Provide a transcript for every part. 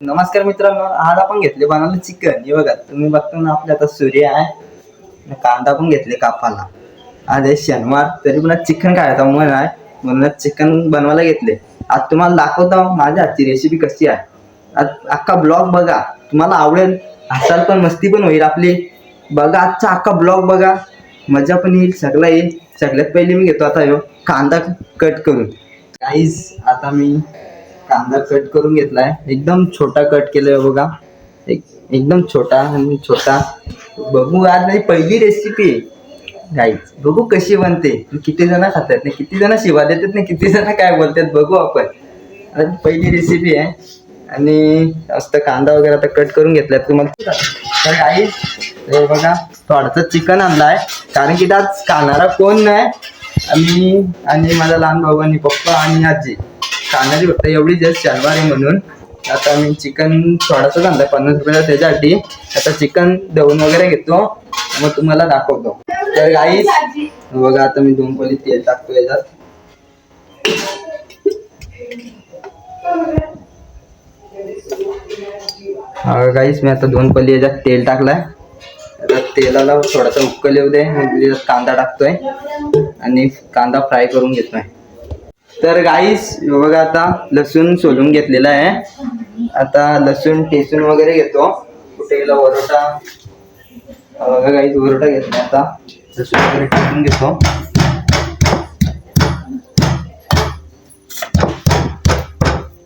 नमस्कार मित्रांनो, आज आपण घेतले बनवलं चिकन. हे बघा, तुम्ही बघता ना, आपल्या आता सूर्य आहे आणि कांदा पण घेतले कापाला. आज आहे शनिवार, तरी पण चिकन खायचा मन आहे म्हणून चिकन बनवायला घेतले. आज तुम्हाला दाखवतो माझ्या हातची रेसिपी कशी आहे. आज अख्खा ब्लॉग बघा, तुम्हाला आवडेल, हसाल पण, मस्ती पण होईल आपली. बघा आजचा अख्खा ब्लॉग बघा, मजा पण येईल, सगळं येईल. सगळ्यात पहिले मी घेतो आता ह्यो कांदा कट करून. गाईस, आता मी कांदा कट करून घेतलाय, एकदम छोटा कट केलाय बघा, एकदम छोटा आणि छोटा. बघू, आज नाही पहिली रेसिपी गाईस, बघू कशी बनते, किती जण खातात, किती जण शिवा देतात, नाही किती जण काय बोलतात, बघू आपण. आज पहिली रेसिपी आहे आणि मस्त कांदा वगैरे आता कट करून घेतलाय तुम्हाला. तर गाईस, हे बघा, थोडंसं चिकन आणलाय कारण की आज खाणारा कोण नाही, आणि माझा लहान भाऊ आणि पप्पा आणि आजी खाणारी फक्त एवढी जस्ट शनिवार आहे म्हणून. आता मी चिकन थोडासा आणलाय 50 रुपयाला, त्याच्यासाठी आता चिकन धुवून वगैरे घेतो, मग तुम्हाला दाखवतो. तर गाईस बघा, आता मी 2 पळी तेल टाकतो याच्यात. गाईस, मी आता 2 पळी याच्यात तेल टाकलाय. आता तेलाला थोडासा उकळ येऊ दे, मग कांदा टाकतोय आणि कांदा फ्राय करून घेतोय. तर गाईस बघा, आता लसूण सोलून घेतलेला आहे. आता लसूण ठेचून वगैरे घेतो. कुठे गेला वरोटा, बघा गाईस, वरोटा घेतला. आता लसूण वगैरे ठेचून घेतो.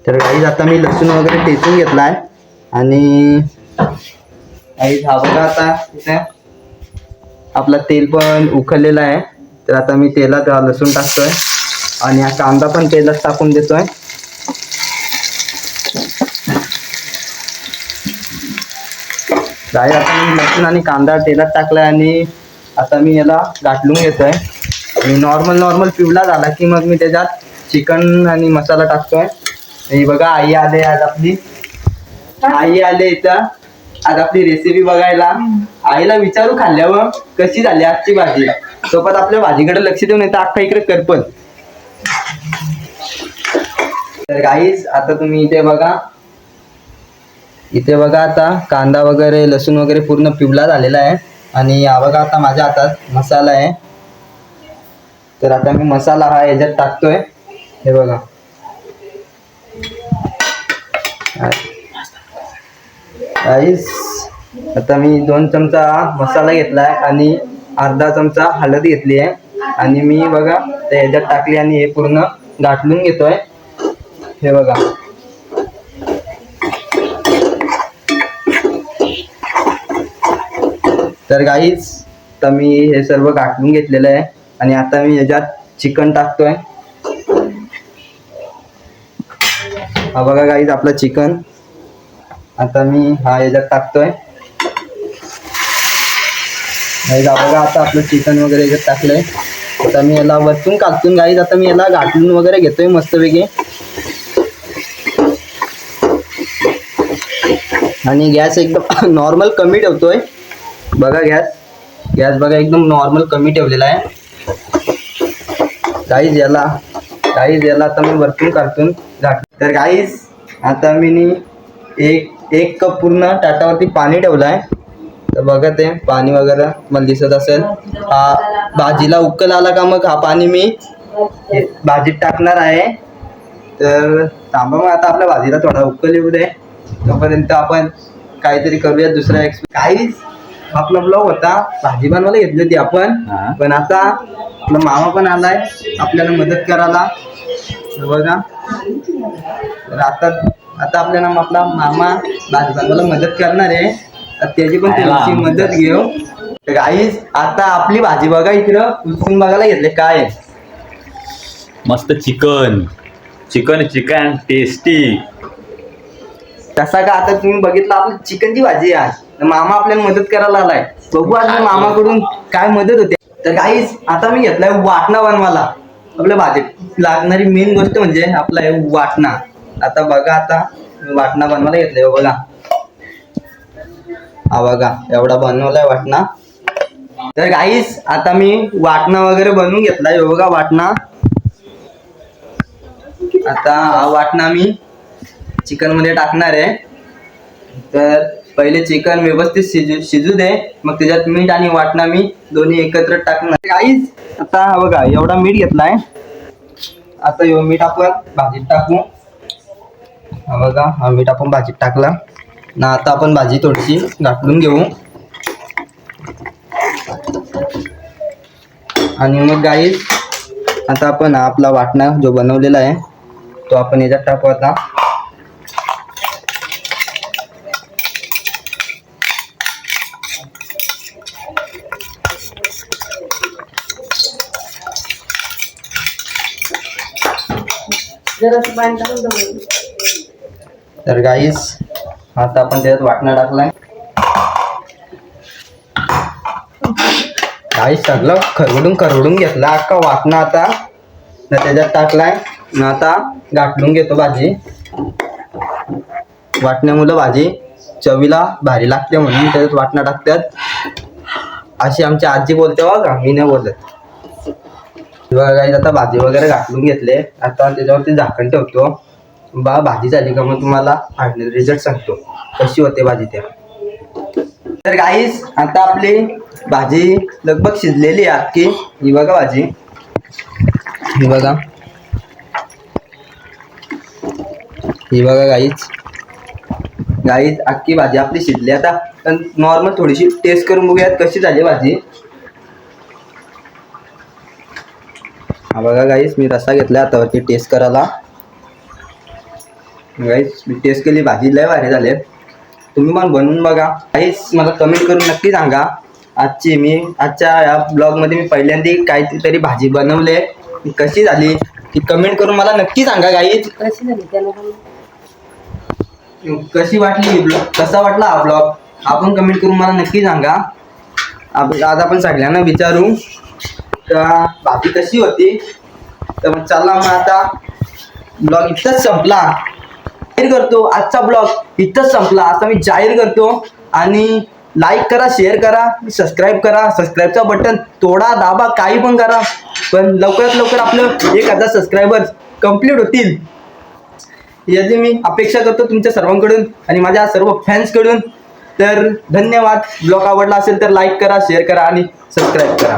तर गाईस, आता मी लसूण वगैरे ठेचून घेतलाय आणि गाईस हा बघा, आता इथे आपला तेल पण उकळलेला आहे. तर आता मी तेलात लसूण टाकतोय आणि हा कांदा पण तेलात टाकून देतोय. गाईस, आता मी लसूण आणि कांदा तेलात टाकलाय आणि आता मी याला गाठलून घेतोय. आणि नॉर्मल पिवळा झाला की मग मी त्याच्यात चिकन आणि मसाला टाकतोय. आणि बघा, आई आले इथं आज आपली रेसिपी बघायला. आईला विचारू खाल्ल्यावर कशी झाली आजची भाजी, सोबत आपल्या भाजीकडे लक्ष देऊन येतं, अख्खा इकडे करपण. तर गाईस, आता तुम्ही इथे बघा, आता कांदा वगैरे लसूण वगैरे पूर्ण पिवळा झालेला आहे. आणि हा बघा, आता माझ्या हातात मसाला आहे. तर आता मी मसाला हा याच्यात टाकतोय. हे बघा, गाईस, आता मी 2 चमचा मसाला घेतलाय आणि अर्धा चमचा हळद घेतली आहे आणि मी बघा याच्यात टाकली आणि हे पूर्ण गाठलून घेतोय. हे बघा, तर गाईस, आता मी हे सर्व गाठलून घेतलेलं आहे आणि आता मी याच्यात चिकन टाकतोय. हा बघा गाईस, आपलं चिकन आता मी याच्यात टाकतोय. गाईस, हा बघा, आता आपलं चिकन वगैरे याच्यात टाकलंय. आता मी याला वरतून काढतून गाईस, आता मी याला गाठलून वगैरे घेतोय मस्तपैकी. आणि गॅस एकदम नॉर्मल कमी ठेवतोय. बघा, गॅस बघा, एकदम नॉर्मल कमी ठेवलेला आहे. गाईस याला आता मी वरतून काढतून घाट. तर गाईस, आता मी एक कप पूर्ण ताटावरती पाणी ठेवलाय. तर बघा, ते पाणी वगैरे मला दिसत असेल. हा भाजीला उकल आला का मग हा पाणी मी भाजीत टाकणार आहे. तर थांबा, मग आता आपल्या भाजीला थोडा उकल येऊ दे, तोपर्यंत आपण काहीतरी करूया दुसरा. काहीच आपला ब्लॉग होता, भाजी बनवायला घेतली होती आपण, पण आता आपला मामा पण आलाय आपल्याला मदत करायला. बघा, तर आता आपल्याला आपला मामा भाजी बनवायला मदत करणार आहे, त्याची पण थोडीशी मदत घेऊ. गाईस, आता आपली भाजी बघा, इकडं उचलून बघायला घेतले काय मस्त चिकन टेस्टी. तसा का, आता तुम्ही बघितलं आपली चिकनची भाजी आहे. मामा आपल्याला मदत करायला आलाय, बघू आज मामाकडून काय मदत होते. तर गाईस, आता मी घेतलाय वाटणा बनवायला. आपल्या भाजीत लागणारी मेन गोष्ट म्हणजे आपला हे वाटणा. आता बघा, आता वाटणा बनवायला घेतलाय. बघा, हा बघा, एवढा बनवलाय वाटणा. तर गाईस, आता मी वाटणा वगैरे बनवून घेतलाय. बघा वाटणा. आता हा वाटणा मी चिकन मध्ये टाकणार आहे. तर पहिले चिकन व्यवस्थित शिजू दे, मग त्याच्यात मीठ आणि वाटणा मी दोन्ही एकत्र टाकणार. गाईस आता हा बघा एवढा मीठ घेतलाय. आता ह्यो मीठ आपण भाजीत टाकू. हा बघा हा मीठ आपण भाजीत टाकला ना. आता आपण भाजी थोडीशी घाटून घेऊ आणि मग गाईस आता आपण आपला वाटणा जो बनवलेला आहे तो आपण याच्यात टाकू. आता तर गाईस आता आपण त्याच्यात वाटणा टाकलाय. गाईस सगळं खरवडून घेतला अख्खा वाटणा आता त्याच्यात टाकलाय ना. आता गाठलून घेतो भाजी. वाटण्यामुळे भाजी चवीला भारी लागते म्हणून त्याच्यात वाटणा टाकतात अशी आमची आजी बोलते बघा, मी नाही बोलत. गाईस आता भाजी वगैरे घाटलून घेतले. आता त्याच्यावरती झाकण ठेवतो. भाजी झाली का मग तुम्हाला फायनल रिझल्ट सांगतो कशी होते भाजी त्या. तर गाईस आता आपली भाजी लगभग शिजलेली आहे अख्खी. ही बघा भाजी, ही बघा, ही बघा गाईस. गाईस अख्खी भाजी आपली शिजली. आता नॉर्मल थोडीशी टेस्ट करून बघूयात कशी झाली भाजी. हा बघा गाईस मी रस्सा घेतला आता वरती टेस्ट करायला. गाईस मी टेस्ट केली, भाजी लय भारी झाले. तुम्ही पण बनवून बघा गाईस. मला कमेंट करून नक्की सांगा. आजच्या या ब्लॉगमध्ये मी पहिल्यांदा काहीतरी भाजी बनवले, कशी झाली ती कमेंट करून मला नक्की सांगा गाईस. कशी वाटली ब्लॉग, कसा वाटला हा ब्लॉग आपण कमेंट करून मला नक्की सांगा. आज आपण सगळ्यांना विचारू का भाजी कशी होती. तर मग चला मग आता ब्लॉग इथंच संपला. जाहीर करतो आजचा ब्लॉग इथंच संपला असं मी जाहीर करतो. आणि लाईक करा, शेअर करा, सबस्क्राईब करा. सबस्क्राईबचा बटन तोडा, दाबा, काही पण करा, पण लवकरात लवकर आपलं 1000 सबस्क्रायबर्स कंप्लीट होतील याची मी अपेक्षा करतो तुमच्या सर्वांकडून आणि माझ्या सर्व फॅन्सकडून. तर धन्यवाद. ब्लॉग आवडला असेल तर लाईक करा, शेअर करा आणि सबस्क्राईब करा.